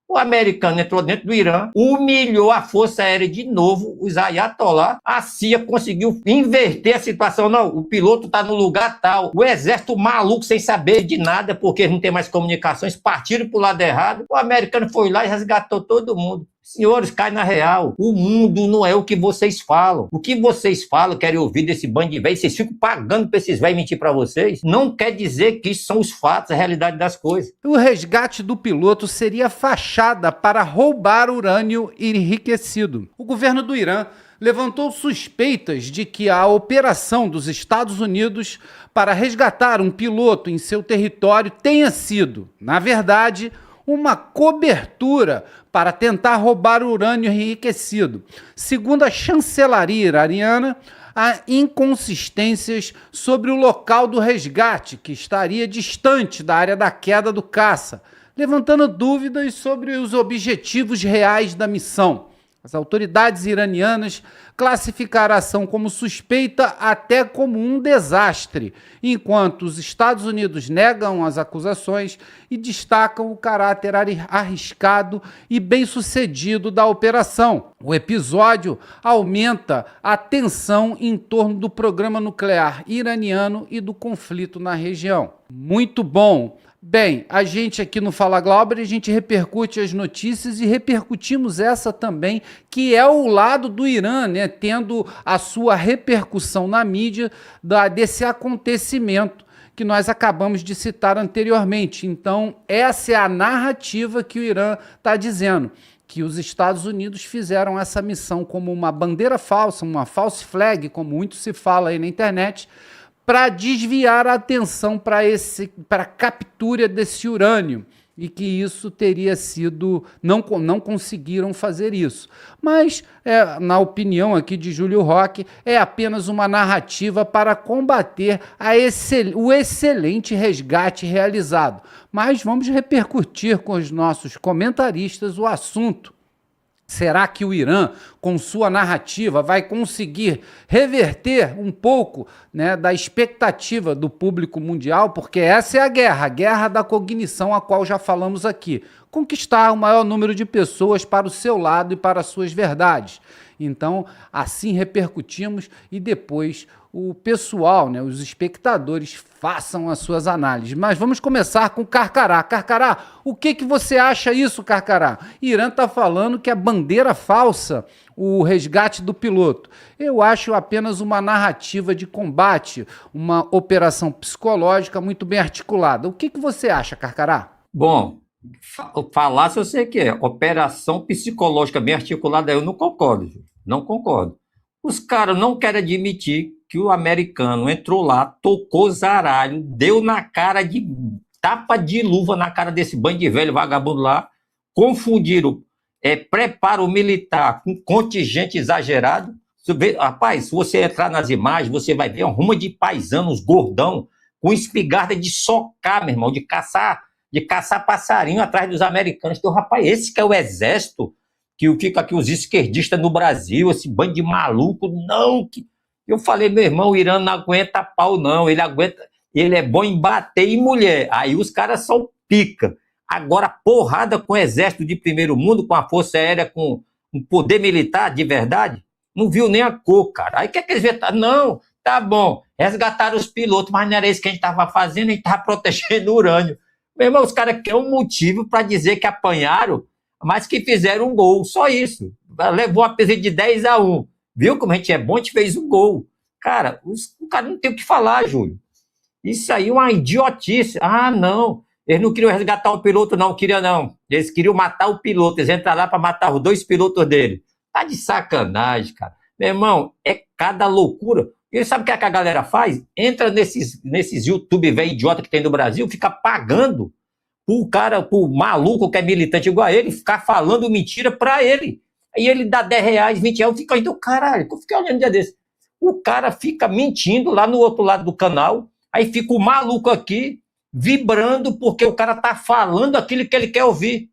O americano entrou dentro do Irã, humilhou a Força Aérea de novo, os Ayatollah. A CIA conseguiu inverter a situação. Não, o piloto está no lugar tal. O exército maluco, sem saber de nada, porque não tem mais comunicações, partiram para o lado errado. O americano foi lá e resgatou todo mundo. Senhores, cai na real. O mundo não é o que vocês falam. O que vocês falam, querem ouvir desse bando de velhos, vocês ficam pagando para esses velhos mentir para vocês, não quer dizer que isso são os fatos, a realidade das coisas. O resgate do piloto seria fachada para roubar urânio enriquecido. O governo do Irã levantou suspeitas de que a operação dos Estados Unidos para resgatar um piloto em seu território tenha sido, na verdade, uma cobertura para tentar roubar o urânio enriquecido. Segundo a chancelaria iraniana, há inconsistências sobre o local do resgate, que estaria distante da área da queda do caça, levantando dúvidas sobre os objetivos reais da missão. As autoridades iranianas classificaram a ação como suspeita até como um desastre, enquanto os Estados Unidos negam as acusações e destacam o caráter arriscado e bem-sucedido da operação. O episódio aumenta a tensão em torno do programa nuclear iraniano e do conflito na região. Muito bom! Bem, a gente aqui no Fala Glauber, a gente repercute as notícias e repercutimos essa também, que é o lado do Irã, né, tendo a sua repercussão na mídia desse acontecimento que nós acabamos de citar anteriormente. Então, essa é a narrativa que o Irã está dizendo, que os Estados Unidos fizeram essa missão como uma bandeira falsa, uma false flag, como muito se fala aí na internet, para desviar a atenção para a captura desse urânio, e que isso teria sido... Não conseguiram fazer isso. Mas, na opinião aqui de Júlio Roque, é apenas uma narrativa para combater o excelente resgate realizado. Mas vamos repercutir com os nossos comentaristas o assunto. Será que o Irã, com sua narrativa, vai conseguir reverter um pouco, né, da expectativa do público mundial? Porque essa é a guerra da cognição, a qual já falamos aqui. Conquistar o maior número de pessoas para o seu lado e para as suas verdades. Então, assim repercutimos e depois o pessoal, né, os espectadores, façam as suas análises. Mas vamos começar com Carcará. Carcará, o que você acha isso, Carcará? Irã está falando que é bandeira falsa o resgate do piloto. Eu acho apenas uma narrativa de combate, uma operação psicológica muito bem articulada. O que você acha, Carcará? Bom, falácia eu sei que é. Operação psicológica bem articulada, eu não concordo, gente. Não concordo. Os caras não querem admitir que o americano entrou lá, tocou zaralho, deu na cara de tapa de luva na cara desse bando de velho vagabundo lá, confundiram preparo militar com contingente exagerado. Rapaz, se você entrar nas imagens, você vai ver uma ruma de paisanos gordão com espingarda de socar, meu irmão, de caçar passarinho atrás dos americanos. Então, rapaz, esse que é o exército que fica aqui os esquerdistas no Brasil, esse bando de maluco, não. Eu falei, meu irmão, o Irã não aguenta pau, não. Ele é bom em bater em mulher. Aí os caras são pica. Agora, porrada com o exército de primeiro mundo, com a força aérea, com um poder militar de verdade, não viu nem a cor, cara. Aí o que é que eles vetaram? Não, tá bom, resgataram os pilotos, mas não era isso que a gente estava fazendo, a gente estava protegendo o urânio. Meu irmão, os caras querem um motivo para dizer que apanharam, mas que fizeram um gol, só isso. Levou uma peseta de 10-1. Viu como a gente é bom? A gente fez um gol. Cara, o cara não tem o que falar, Júlio. Isso aí é uma idiotice. Ah, não. Eles não queriam resgatar o piloto, não. Queriam, não. Eles queriam matar o piloto. Eles entraram lá para matar os 2 pilotos dele. Tá de sacanagem, cara. Meu irmão, é cada loucura. E sabe o que a galera faz? Entra nesses YouTube velho idiota que tem no Brasil, fica pagando pro maluco que é militante igual a ele, ficar falando mentira pra ele. Aí ele dá R$10, R$20, fica aí do caralho. Eu fiquei olhando um dia desse. O cara fica mentindo lá no outro lado do canal, aí fica o maluco aqui, vibrando, porque o cara tá falando aquilo que ele quer ouvir.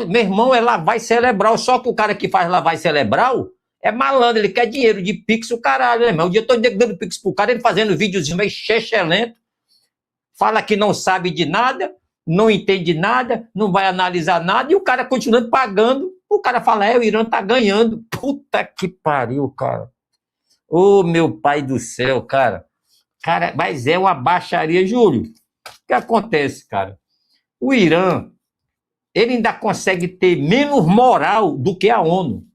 Meu irmão, é lavagem cerebral. Só que o cara que faz lavagem cerebral é malandro, ele quer dinheiro de pix, o caralho, né, irmão? Um dia eu tô dando pix pro cara, ele fazendo videozinho meio xexelento, fala que não sabe de nada, não entende nada, não vai analisar nada, e o cara continuando pagando, o cara fala, o Irã tá ganhando. Puta que pariu, cara. Ô, meu pai do céu, cara. Cara, mas é uma baixaria, Júlio. O que acontece, cara? O Irã, ele ainda consegue ter menos moral do que a ONU.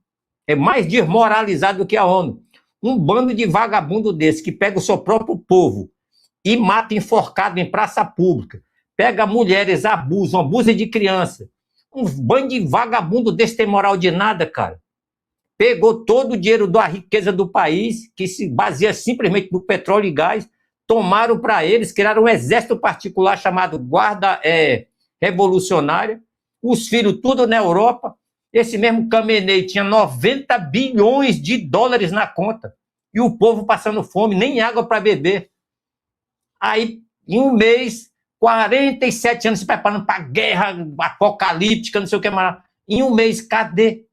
É mais desmoralizado do que a ONU. Um bando de vagabundo desse que pega o seu próprio povo e mata enforcado em praça pública, pega mulheres, abusa de criança. Um bando de vagabundo desse tem moral de nada, cara. Pegou todo o dinheiro da riqueza do país, que se baseia simplesmente no petróleo e gás, tomaram para eles, criaram um exército particular chamado Guarda Revolucionária, os filhos tudo na Europa. Esse mesmo Khamenei tinha 90 bilhões de dólares na conta, e o povo passando fome, nem água para beber. Aí, em um mês, 47 anos se preparando para guerra apocalíptica, não sei o que mais. Em um mês, cadê?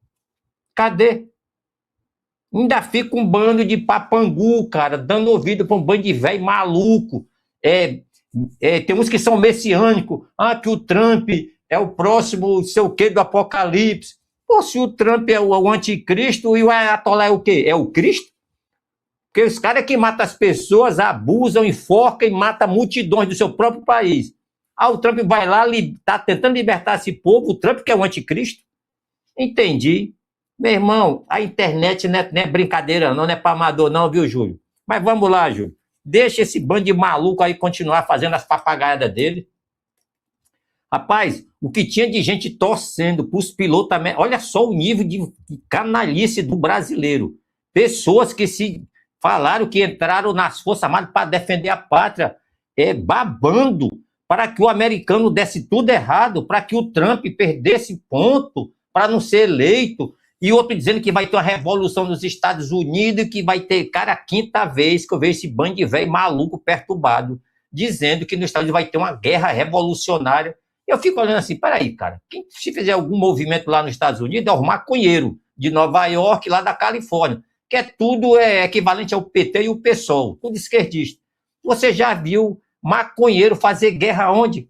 Cadê? Ainda fica um bando de papangu, cara, dando ouvido para um bando de velho maluco. Tem uns que são messiânicos. Que o Trump é o próximo, sei o quê, do apocalipse. Pô, se o Trump é o anticristo e o Ayatollah é o quê? É o Cristo? Porque os caras que matam as pessoas, abusam, enforcam e matam multidões do seu próprio país. O Trump vai lá, tá tentando libertar esse povo, o Trump que é o anticristo? Entendi. Meu irmão, a internet não é brincadeira não é para amador não, viu, Júlio? Mas vamos lá, Júlio. Deixa esse bando de maluco aí continuar fazendo as papagaiadas dele. Rapaz, o que tinha de gente torcendo para os pilotos também. Olha só o nível de canalice do brasileiro. Pessoas que se falaram que entraram nas Forças Armadas para defender a pátria, babando para que o americano desse tudo errado, para que o Trump perdesse ponto, para não ser eleito. E outro dizendo que vai ter uma revolução nos Estados Unidos, que vai ter, cara, a quinta vez que eu vejo esse bando de velho maluco perturbado, dizendo que nos Estados Unidos vai ter uma guerra revolucionária. Eu fico olhando assim, peraí, cara, quem se fizer algum movimento lá nos Estados Unidos é os maconheiros de Nova York, lá da Califórnia, que tudo equivalente ao PT e o PSOL, tudo esquerdista. Você já viu maconheiro fazer guerra onde?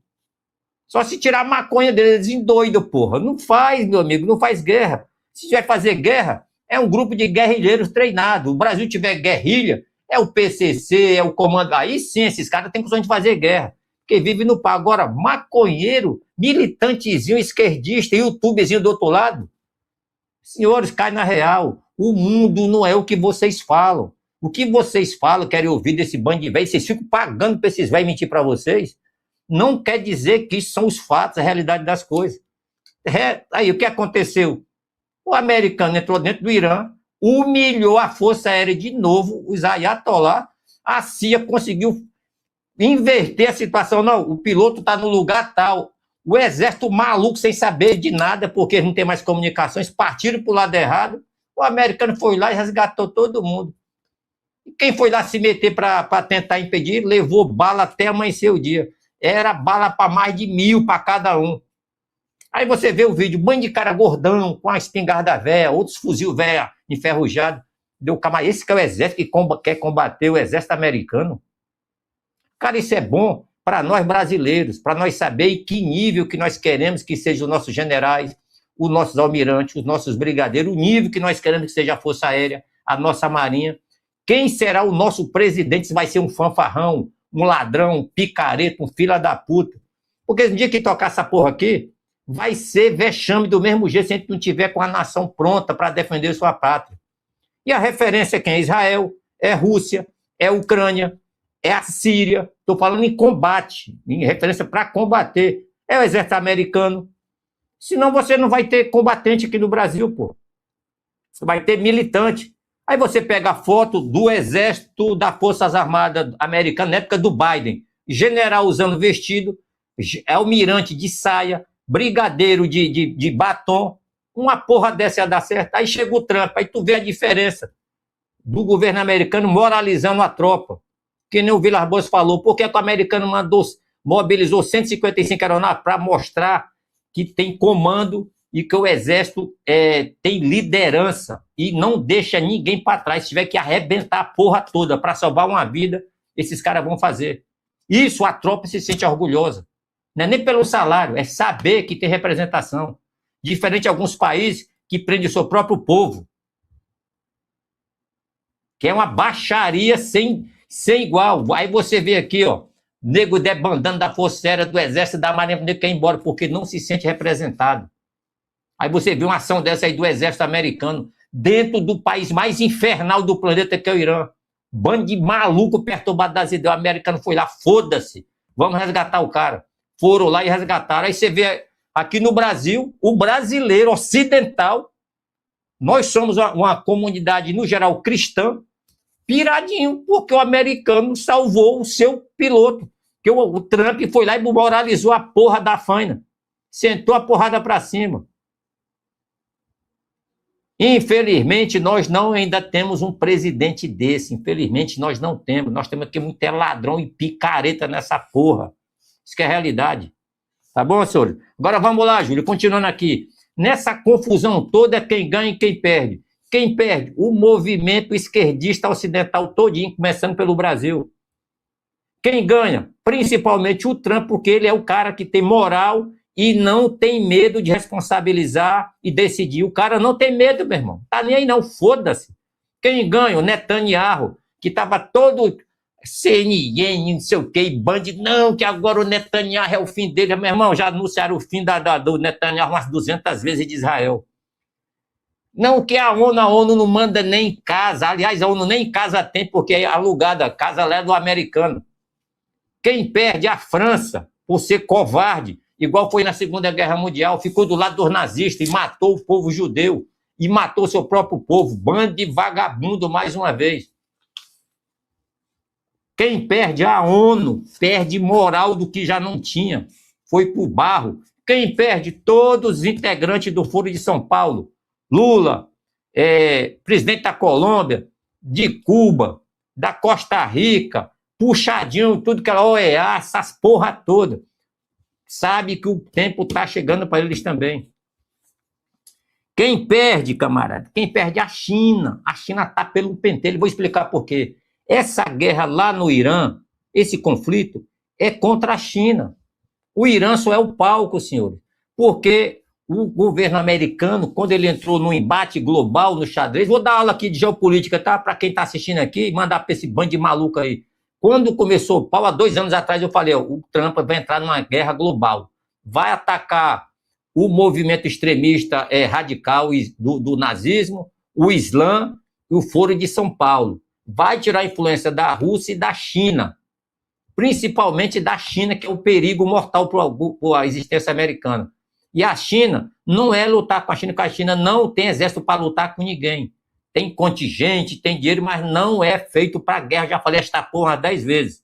Só se tirar a maconha deles em doido, porra. Não faz, meu amigo, não faz guerra. Se vai fazer guerra, é um grupo de guerrilheiros treinados. O Brasil tiver guerrilha, é o PCC, é o comando. Aí sim, esses caras têm condições de fazer guerra. Porque vive no pau. Agora, maconheiro, militantezinho esquerdista, youtubezinho do outro lado. Senhores, cai na real. O mundo não é o que vocês falam. O que vocês falam, querem ouvir desse bando de velhos, vocês ficam pagando para esses velhos mentir para vocês. Não quer dizer que isso são os fatos, a realidade das coisas. Aí, o que aconteceu? O americano entrou dentro do Irã, humilhou a Força Aérea de novo, os Ayatollah, a CIA conseguiu inverter a situação. Não, o piloto está no lugar tal. O exército maluco, sem saber de nada, porque não tem mais comunicações, partiram para o lado errado. O americano foi lá e resgatou todo mundo. E quem foi lá se meter para tentar impedir, levou bala até amanhecer o dia. Era bala para mais de 1.000 para cada um. Aí você vê o vídeo, bando de cara gordão, com a espingarda velha, outros fuzil velha, enferrujado. Esse que é o exército que quer combater o exército americano. Cara, isso é bom para nós brasileiros, para nós saber em que nível que nós queremos que sejam os nossos generais, os nossos almirantes, os nossos brigadeiros, o nível que nós queremos que seja a Força Aérea, a nossa Marinha. Quem será o nosso presidente? Se vai ser um fanfarrão, um ladrão, um picareta, um filho da puta. Porque no dia que tocar essa porra aqui, vai ser vexame do mesmo jeito se a gente não tiver com a nação pronta para defender sua pátria. E a referência é quem? É Israel, é Rússia, é Ucrânia, é a Síria. Estou falando em combate, em referência para combater. É o exército americano. Senão você não vai ter combatente aqui no Brasil, pô. Você vai ter militante. Aí você pega a foto do exército das Forças Armadas americanas na época do Biden. General usando vestido, almirante de saia, brigadeiro de batom. Uma porra dessa ia dar certo. Aí chega o Trump, aí tu vê a diferença do governo americano moralizando a tropa. Que nem o Vilas Boas falou, por que o americano mobilizou 155 aeronaves para mostrar que tem comando e que o exército tem liderança e não deixa ninguém para trás. Se tiver que arrebentar a porra toda para salvar uma vida, esses caras vão fazer. Isso a tropa se sente orgulhosa. Não é nem pelo salário, é saber que tem representação. Diferente de alguns países que prendem o seu próprio povo. Que é uma baixaria sem igual. Aí você vê aqui, ó, nego debandando da Força Aérea, do Exército, da Marinha, nego quer ir embora porque não se sente representado. Aí você vê uma ação dessa aí do Exército americano dentro do país mais infernal do planeta, que é o Irã. Bando de maluco perturbado das ideias. O americano foi lá, foda-se, vamos resgatar o cara. Foram lá e resgataram. Aí você vê aqui no Brasil, o brasileiro ocidental, nós somos uma comunidade, no geral, cristã, piradinho, porque o americano salvou o seu piloto. Que o Trump foi lá e moralizou a porra da faina. Sentou a porrada pra cima. Infelizmente, nós não ainda temos um presidente desse. Infelizmente, nós não temos. Nós temos aqui muito ladrão e picareta nessa porra. Isso que é a realidade. Tá bom, senhor? Agora vamos lá, Júlio, continuando aqui. Nessa confusão toda, quem ganha e quem perde? Quem perde? O movimento esquerdista ocidental todinho, começando pelo Brasil. Quem ganha? Principalmente o Trump, porque ele é o cara que tem moral e não tem medo de responsabilizar e decidir. O cara não tem medo, meu irmão. Tá nem aí não, foda-se. Quem ganha? O Netanyahu, que tava todo CNN, não sei o que, Band, não, que agora o Netanyahu é o fim dele. Meu irmão, já anunciaram o fim do Netanyahu umas 200 vezes de Israel. Não, que a ONU não manda nem em casa. Aliás, a ONU nem em casa tem, porque é alugada. A casa lá é do americano. Quem perde? A França, por ser covarde, igual foi na Segunda Guerra Mundial, ficou do lado dos nazistas e matou o povo judeu, e matou seu próprio povo. Bando de vagabundo, mais uma vez. Quem perde? A ONU. Perde moral do que já não tinha. Foi pro barro. Quem perde? Todos os integrantes do Foro de São Paulo. Lula, presidente da Colômbia, de Cuba, da Costa Rica, puxadinho, tudo que era OEA, essas porra toda. Sabe que o tempo tá chegando para eles também. Quem perde, camarada? Quem perde? A China. A China tá pelo pentelho. Vou explicar por quê. Essa guerra lá no Irã, esse conflito, é contra a China. O Irã só é o palco, senhores. Porque o governo americano, quando ele entrou no embate global, no xadrez, vou dar aula aqui de geopolítica, tá? Para quem está assistindo aqui, mandar para esse bando de maluco aí. Quando começou o pau, há 2 anos atrás, eu falei, ó, o Trump vai entrar numa guerra global. Vai atacar o movimento extremista radical do nazismo, o Islã e o Foro de São Paulo. Vai tirar a influência da Rússia e da China. Principalmente da China, que é o perigo mortal para a existência americana. E a China não é lutar com a China, porque a China não tem exército para lutar com ninguém. Tem contingente, tem dinheiro, mas não é feito para guerra. Já falei esta porra 10 vezes.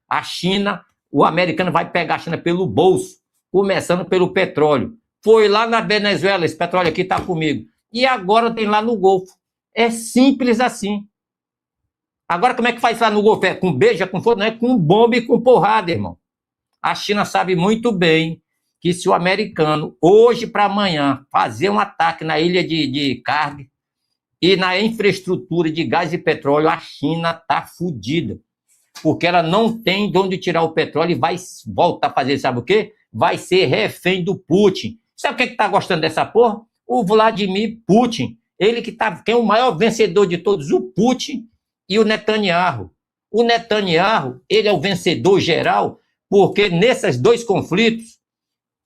A China, o americano vai pegar a China pelo bolso, começando pelo petróleo. Foi lá na Venezuela, esse petróleo aqui está comigo. E agora tem lá no Golfo. É simples assim. Agora como é que faz lá no Golfo? É com beija, com fogo? Não é com bomba e com porrada, irmão. A China sabe muito bem que se o americano, hoje para amanhã, fazer um ataque na ilha de Carne e na infraestrutura de gás e petróleo, a China está fodida. Porque ela não tem de onde tirar o petróleo e vai voltar a fazer, sabe o quê? Vai ser refém do Putin. Sabe quem é que está gostando dessa porra? O Vladimir Putin. Ele que é o maior vencedor de todos, o Putin e o Netanyahu. O Netanyahu, ele é o vencedor geral, porque nesses 2 conflitos,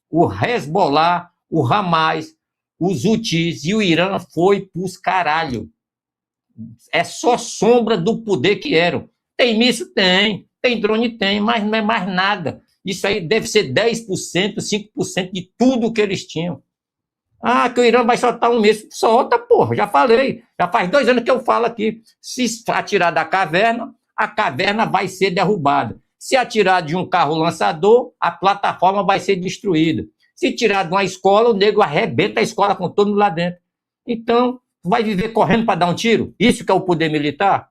o Hezbollah, o Hamas, os Houthis e o Irã foi pros caralho. É só sombra do poder que eram. Tem míssil? Tem drone? Tem, mas não é mais nada. Isso aí deve ser 10%, 5% de tudo que eles tinham. Ah, que o Irã vai soltar um míssil. Solta, porra, já falei. Já faz 2 anos que eu falo aqui. Se atirar da caverna, a caverna vai ser derrubada. Se atirar de um carro lançador, a plataforma vai ser destruída. Se tirar de uma escola, o nego arrebenta a escola com todo mundo lá dentro. Então, vai viver correndo para dar um tiro? Isso que é o poder militar?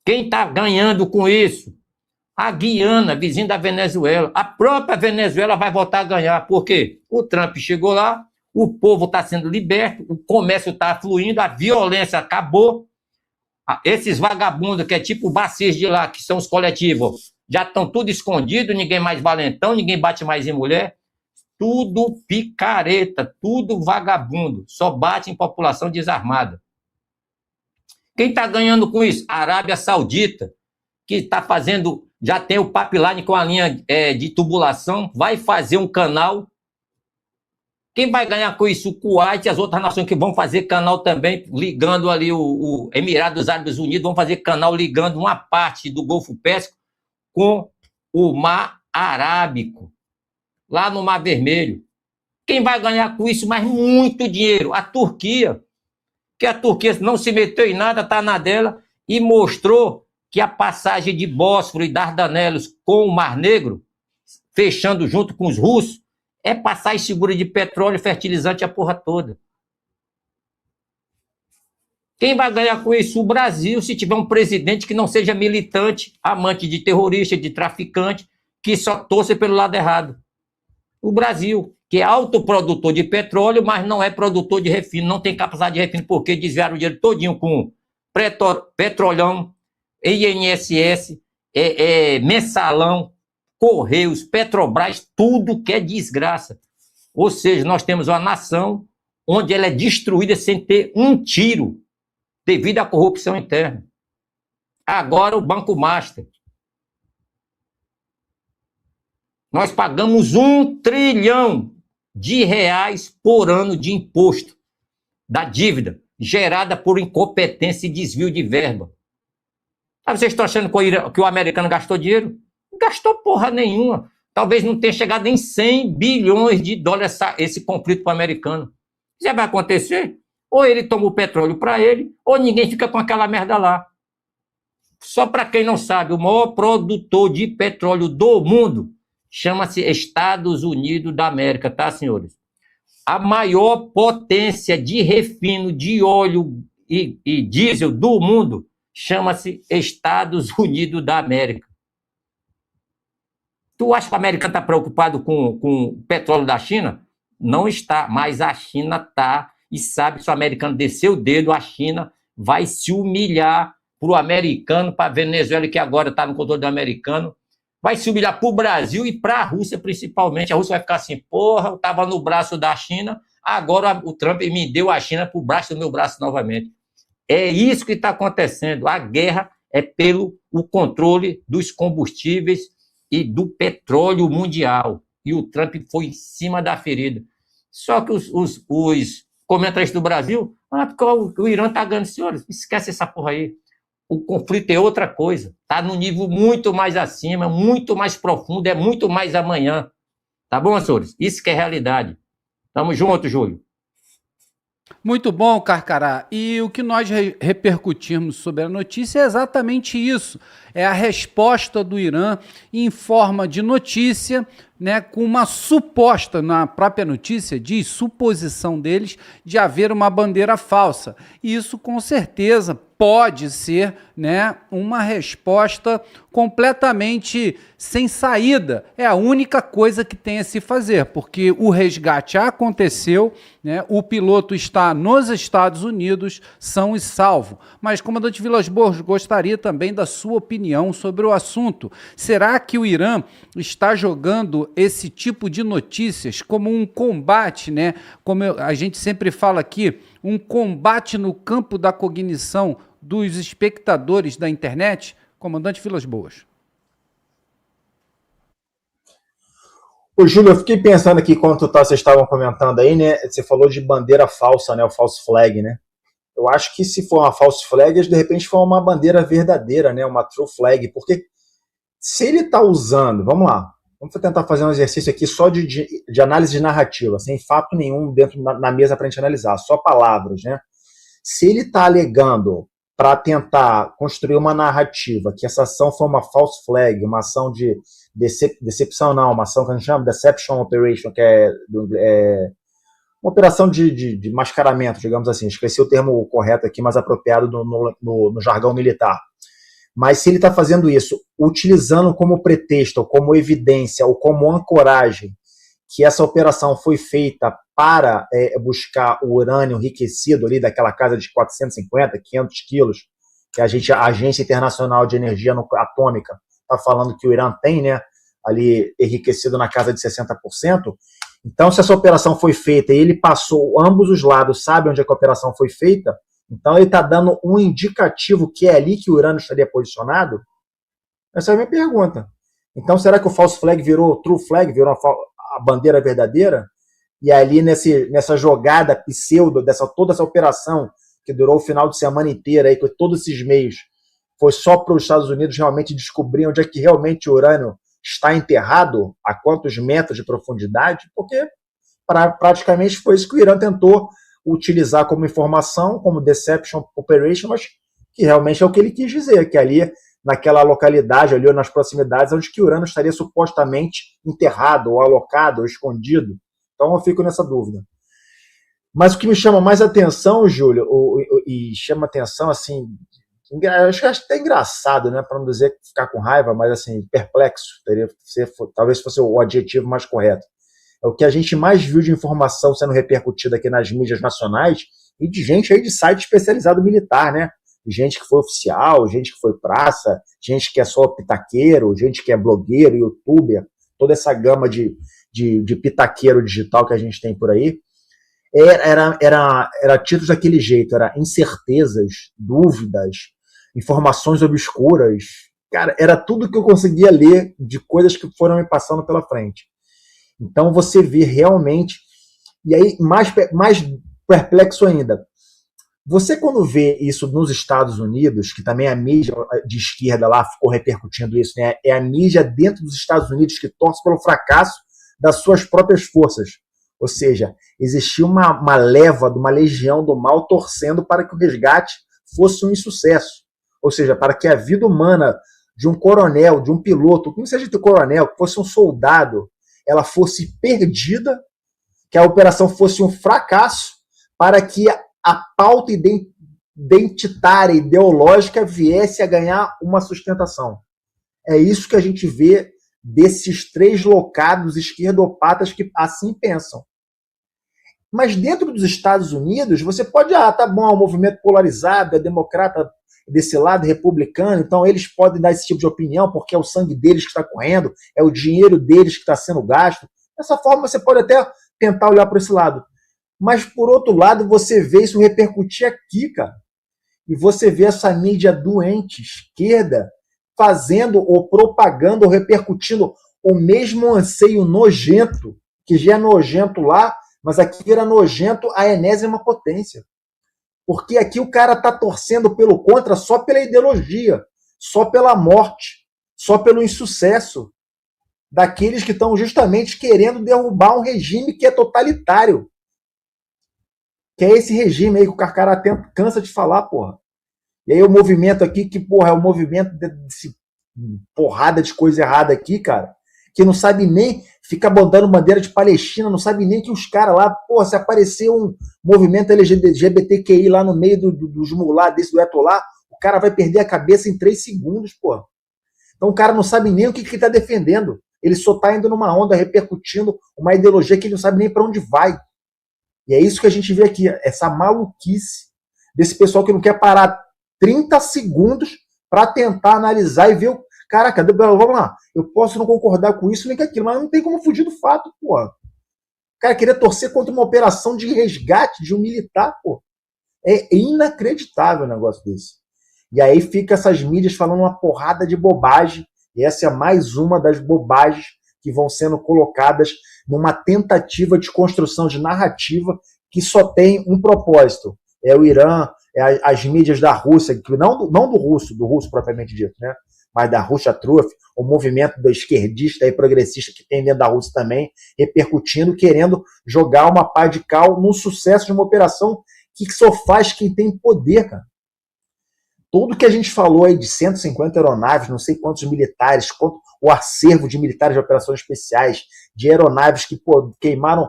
Quem está ganhando com isso? A Guiana, vizinha da Venezuela. A própria Venezuela vai voltar a ganhar. Por quê? O Trump chegou lá, o povo está sendo liberto, o comércio está fluindo, a violência acabou. Esses vagabundos, que é tipo o Bacis de lá, que são os coletivos, Já estão tudo escondido, ninguém mais valentão, ninguém bate mais em mulher. Tudo picareta, tudo vagabundo. Só bate em população desarmada. Quem está ganhando com isso? A Arábia Saudita, que está fazendo, já tem o pipeline com a linha de tubulação, vai fazer um canal. Quem vai ganhar com isso? O Kuwait e as outras nações que vão fazer canal também, ligando ali o Emirados Árabes Unidos, vão fazer canal ligando uma parte do Golfo Pérsico com o Mar Arábico, lá no Mar Vermelho. Quem vai ganhar com isso? Mas muito dinheiro. A Turquia, que a Turquia não se meteu em nada, está na dela, e mostrou que a passagem de Bósforo e Dardanelos com o Mar Negro, fechando junto com os russos, é passagem segura de petróleo, fertilizante, a porra toda. Quem vai ganhar com isso? O Brasil, se tiver um presidente que não seja militante, amante de terrorista, de traficante, que só torce pelo lado errado. O Brasil, que é autoprodutor de petróleo, mas não é produtor de refino, não tem capacidade de refino, porque desviaram o dinheiro todinho com petrolão, INSS, mensalão, Correios, Petrobras, tudo que é desgraça. Ou seja, nós temos uma nação onde ela é destruída sem ter um tiro, devido à corrupção interna. Agora o Banco Master. Nós pagamos R$1 trilhão por ano de imposto da dívida gerada por incompetência e desvio de verba. Vocês estão achando que o americano gastou dinheiro? Não gastou porra nenhuma. Talvez não tenha chegado em 100 bilhões de dólares esse conflito para o americano. Já vai acontecer? Ou ele toma o petróleo para ele, ou ninguém fica com aquela merda lá. Só para quem não sabe, o maior produtor de petróleo do mundo chama-se Estados Unidos da América, tá, senhores? A maior potência de refino de óleo e diesel do mundo chama-se Estados Unidos da América. Tu acha que o americano está preocupado com o petróleo da China? Não está, mas a China está, e sabe, se o americano descer o dedo, a China vai se humilhar para o americano, para a Venezuela, que agora está no controle do americano, vai se humilhar para o Brasil e para a Rússia, principalmente. A Rússia vai ficar assim, porra, eu estava no braço da China, agora o Trump me deu a China para o braço do meu braço novamente. É isso que está acontecendo. A guerra é pelo o controle dos combustíveis e do petróleo mundial. E o Trump foi em cima da ferida. Só que os comentaristas do Brasil, porque o Irã está ganhando. Senhores, esquece essa porra aí. O conflito é outra coisa. Está num nível muito mais acima, muito mais profundo, é muito mais amanhã. Tá bom, senhores? Isso que é realidade. Tamo junto, Júlio. Muito bom, Carcará. E o que nós repercutimos sobre a notícia é exatamente isso. É a resposta do Irã em forma de notícia, né, com uma suposta, na própria notícia, diz suposição deles de haver uma bandeira falsa. E isso, com certeza, pode ser, né, uma resposta completamente sem saída. É a única coisa que tem a se fazer, porque o resgate aconteceu, né, o piloto está nos Estados Unidos, são e salvo. Mas, comandante Vilas Boas, gostaria também da sua opinião sobre o assunto. Será que o Irã está jogando esse tipo de notícias como um combate, né? Como a gente sempre fala aqui, um combate no campo da cognição dos espectadores da internet? Comandante Vilas Boas. Ô, Júlio, eu fiquei pensando aqui enquanto vocês estavam comentando aí, né? Você falou de bandeira falsa, né? O false flag, né? Eu acho que se for uma false flag, de repente foi uma bandeira verdadeira, né? Uma true flag, porque se ele está usando, vamos lá, vamos tentar fazer um exercício aqui só de análise narrativa, sem fato nenhum dentro na mesa para a gente analisar, só palavras, né? Se ele está alegando para tentar construir uma narrativa que essa ação foi uma false flag, uma ação de decepção, não, uma ação que a gente chama deception operation, que é uma operação de mascaramento, digamos assim. Esqueci o termo correto aqui, mais apropriado no jargão militar. Mas se ele está fazendo isso, utilizando como pretexto, ou como evidência, ou como ancoragem, que essa operação foi feita para buscar o urânio enriquecido ali daquela casa de 450, 500 quilos, que a Agência Internacional de Energia Atômica está falando que o Irã tem, né, ali enriquecido na casa de 60%. Então, se essa operação foi feita e ele passou, ambos os lados sabem onde é que a operação foi feita, então ele está dando um indicativo que é ali que o Irã estaria posicionado? Essa é a minha pergunta. Então, será que o false flag virou true flag, virou a bandeira verdadeira? E ali nessa jogada pseudo, toda essa operação que durou o final de semana inteira, aí, com todos esses meios, foi só para os Estados Unidos realmente descobrir onde é que realmente o urânio está enterrado, a quantos metros de profundidade, porque praticamente foi isso que o Irã tentou utilizar como informação, como deception operation, mas que realmente é o que ele quis dizer, que ali, naquela localidade, ali ou nas proximidades, onde que o urânio estaria supostamente enterrado, ou alocado, ou escondido. Então eu fico nessa dúvida. Mas o que me chama mais atenção, Júlio, e chama atenção, assim, acho que até engraçado, né, para não dizer ficar com raiva, mas assim, perplexo, talvez fosse o adjetivo mais correto. É o que a gente mais viu de informação sendo repercutida aqui nas mídias nacionais e de gente aí de site especializado militar, né? Gente que foi oficial, gente que foi praça, gente que é só pitaqueiro, gente que é blogueiro, youtuber, toda essa gama de pitaqueiro digital que a gente tem por aí. Era títulos daquele jeito, era incertezas, dúvidas, informações obscuras. Cara, era tudo que eu conseguia ler de coisas que foram me passando pela frente. Então você vê realmente, e aí mais perplexo ainda, você quando vê isso nos Estados Unidos, que também a mídia de esquerda lá ficou repercutindo isso, né? É a mídia dentro dos Estados Unidos que torce pelo fracasso das suas próprias forças. Ou seja, existia uma leva de uma legião do mal torcendo para que o resgate fosse um insucesso. Ou seja, para que a vida humana de um coronel, de um piloto, que não seja de coronel, que fosse um soldado, ela fosse perdida, que a operação fosse um fracasso, para que a pauta identitária, ideológica, viesse a ganhar uma sustentação. É isso que a gente vê desses três locados esquerdopatas que assim pensam. Mas dentro dos Estados Unidos, você pode, tá bom, é um movimento polarizado, é democrata desse lado, republicano, então eles podem dar esse tipo de opinião, porque é o sangue deles que está correndo, é o dinheiro deles que está sendo gasto. Dessa forma, você pode até tentar olhar para esse lado. Mas, por outro lado, você vê isso repercutir aqui, cara. E você vê essa mídia doente, esquerda, fazendo ou propagando ou repercutindo o mesmo anseio nojento, que já é nojento lá, mas aqui era nojento a enésima potência. Porque aqui o cara está torcendo pelo contra só pela ideologia, só pela morte, só pelo insucesso daqueles que estão justamente querendo derrubar um regime que é totalitário. Que é esse regime aí que o Carcará cansa de falar, porra. E aí o movimento aqui, que, porra, é o movimento desse porrada de coisa errada aqui, cara, que não sabe nem ficar botando bandeira de Palestina, não sabe nem que os caras lá, porra, se aparecer um movimento LGBTQI lá no meio dos mulá desse do Etolá, o cara vai perder a cabeça em 3 segundos, porra. Então o cara não sabe nem o que ele tá defendendo. Ele só tá indo numa onda, repercutindo uma ideologia que ele não sabe nem para onde vai. E é isso que a gente vê aqui, essa maluquice desse pessoal que não quer parar 30 segundos para tentar analisar e ver o... Caraca, vamos lá, eu posso não concordar com isso nem com aquilo, mas não tem como fugir do fato, porra. O cara queria torcer contra uma operação de resgate de um militar, pô. É inacreditável um negócio desse. E aí fica essas mídias falando uma porrada de bobagem, e essa é mais uma das bobagens que vão sendo colocadas numa tentativa de construção de narrativa que só tem um propósito. É o Irã, é as mídias da Rússia, não do russo propriamente dito, né? Mas da Rússia Truth, o movimento do esquerdista e progressista que tem dentro da Rússia também, repercutindo, querendo jogar uma pá de cal num sucesso de uma operação que só faz quem tem poder, cara. Tudo que a gente falou aí de 150 aeronaves, não sei quantos militares, quanto o acervo de militares de operações especiais, de aeronaves que queimaram,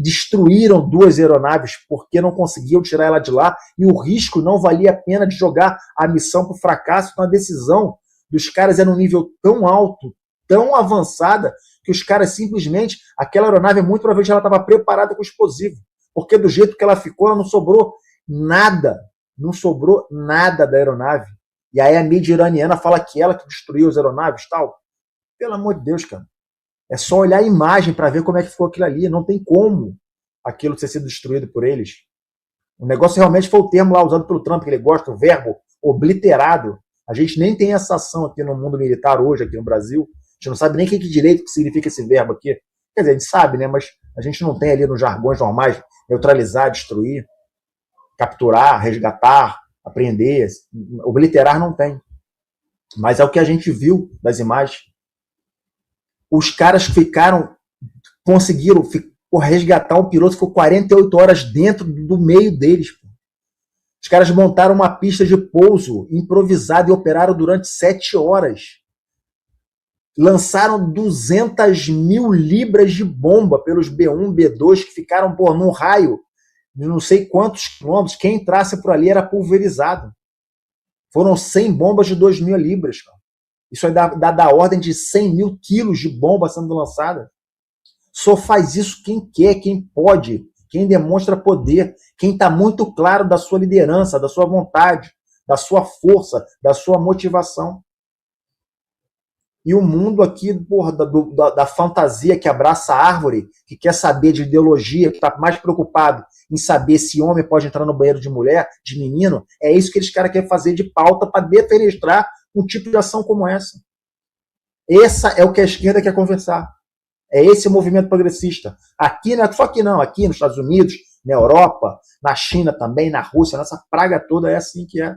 destruíram 2 aeronaves porque não conseguiam tirar ela de lá, e o risco não valia a pena de jogar a missão para o fracasso. Então a decisão dos caras era num nível tão alto, tão avançada, que os caras simplesmente, aquela aeronave muito provavelmente ela estava preparada com explosivo, porque do jeito que ela ficou, ela não sobrou nada da aeronave. E aí a mídia iraniana fala que ela que destruiu as aeronaves e tal. Pelo amor de Deus, cara. É só olhar a imagem para ver como é que ficou aquilo ali. Não tem como aquilo ter sido destruído por eles. O negócio realmente foi o termo lá usado pelo Trump, que ele gosta, o verbo obliterado. A gente nem tem essa ação aqui no mundo militar hoje, aqui no Brasil. A gente não sabe nem que direito que significa esse verbo aqui. Quer dizer, a gente sabe, né? Mas a gente não tem ali nos jargões normais neutralizar, destruir, capturar, resgatar, apreender. Obliterar não tem. Mas é o que a gente viu das imagens. Os caras conseguiram resgatar um piloto que ficou 48 horas dentro do meio deles. Pô. Os caras montaram uma pista de pouso improvisada e operaram durante 7 horas. Lançaram 200 mil libras de bomba pelos B1, B2, que ficaram num raio de não sei quantos quilômetros. Quem entrasse por ali era pulverizado. Foram 100 bombas de 2.000 libras. Cara. Isso aí dá ordem de 100 mil quilos de bomba sendo lançada. Só faz isso quem quer, quem pode, quem demonstra poder, quem está muito claro da sua liderança, da sua vontade, da sua força, da sua motivação. E o mundo aqui, da fantasia que abraça a árvore, que quer saber de ideologia, que está mais preocupado em saber se homem pode entrar no banheiro de mulher, de menino, é isso que eles caras querem fazer de pauta para defenestrar um tipo de ação como essa. Essa é o que a esquerda quer conversar. É esse o movimento progressista. Aqui, não é só aqui não, aqui nos Estados Unidos, na Europa, na China também, na Rússia, nessa praga toda é assim que é.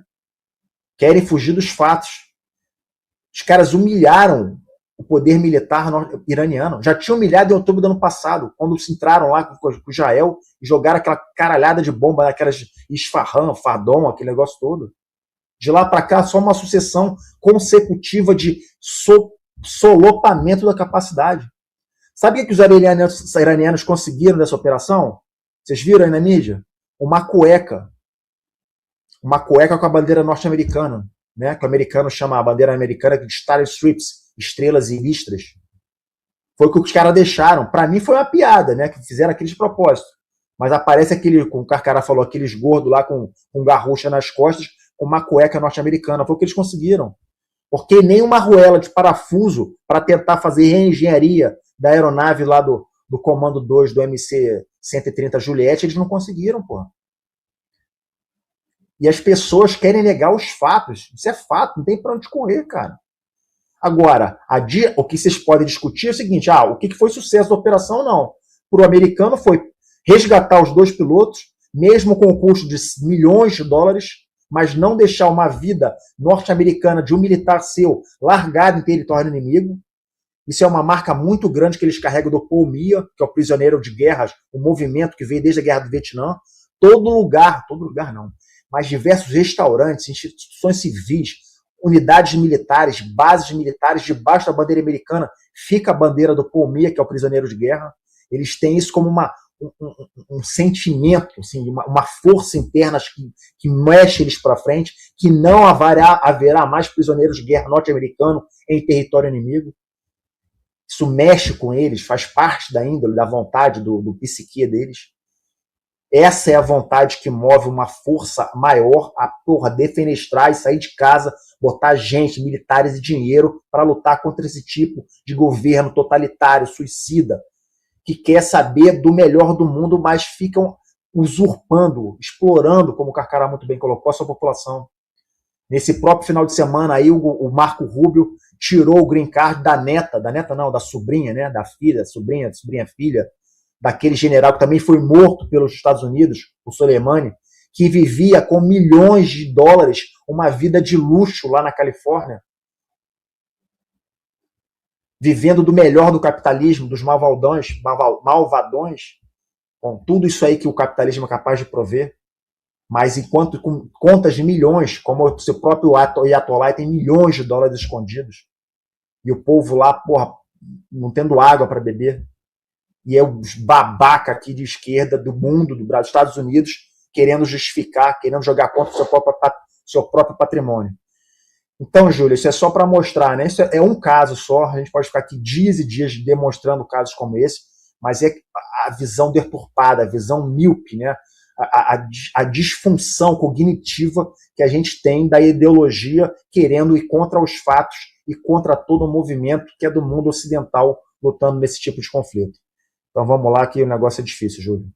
Querem fugir dos fatos. Os caras humilharam o poder militar iraniano. Já tinham humilhado em outubro do ano passado, quando se entraram lá com Israel e jogaram aquela caralhada de bomba, aquelas Isfahan, Fardon, aquele negócio todo. De lá para cá, só uma sucessão consecutiva de solopamento da capacidade. Sabe o que os iranianos conseguiram dessa operação? Vocês viram aí na mídia? Uma cueca. Uma cueca com a bandeira norte-americana. Né, que o americano chama a bandeira americana de Star Strips, estrelas e listras. Foi o que os caras deixaram. Para mim foi uma piada, né, que fizeram aquele de propósito. Mas aparece aquele, como o Carcará falou, aqueles gordos lá com garrucha nas costas, com uma cueca norte-americana. Foi o que eles conseguiram. Porque nem uma arruela de parafuso para tentar fazer reengenharia da aeronave lá do Comando 2 do MC-130 Juliette, eles não conseguiram, porra. E as pessoas querem negar os fatos. Isso é fato, não tem para onde correr, cara. Agora, o que vocês podem discutir é o seguinte, o que foi sucesso da operação, não. Para o americano foi resgatar os 2 pilotos, mesmo com o custo de milhões de dólares, mas não deixar uma vida norte-americana de um militar seu largado em território inimigo. Isso é uma marca muito grande que eles carregam do Paul Mia, que é o prisioneiro de guerras, um movimento que veio desde a Guerra do Vietnã. Todo lugar não, mas diversos restaurantes, instituições civis, unidades militares, bases militares, debaixo da bandeira americana, fica a bandeira do Paul Mia, que é o prisioneiro de guerra. Eles têm isso como um sentimento, assim, uma força interna que mexe eles para frente, que não haverá mais prisioneiros de guerra norte-americanos em território inimigo. Isso mexe com eles, faz parte da índole, da vontade, do psique deles. Essa é a vontade que move uma força maior a defenestrar e sair de casa, botar gente, militares e dinheiro para lutar contra esse tipo de governo totalitário, suicida, que quer saber do melhor do mundo, mas ficam usurpando, explorando, como o Carcará muito bem colocou, a sua população. Nesse próprio final de semana aí, o Marco Rubio tirou o green card da sobrinha, né, da filha, sobrinha, filha, daquele general que também foi morto pelos Estados Unidos, o Soleimani, que vivia com milhões de dólares uma vida de luxo lá na Califórnia, vivendo do melhor do capitalismo, dos malvadões, com tudo isso aí que o capitalismo é capaz de prover. Mas enquanto com contas de milhões, como o seu próprio Ayatollah tem milhões de dólares escondidos, e o povo lá, não tendo água para beber. E é os babaca aqui de esquerda do mundo, do Brasil, dos Estados Unidos, querendo justificar, querendo jogar contra o seu próprio patrimônio. Então, Júlio, isso é só para mostrar, né? Isso é um caso só, a gente pode ficar aqui dias e dias demonstrando casos como esse, mas é a visão deturpada, a visão míope, né? a disfunção cognitiva que a gente tem da ideologia querendo ir contra os fatos e contra todo o movimento que é do mundo ocidental lutando nesse tipo de conflito. Então vamos lá que o negócio é difícil, Júlio.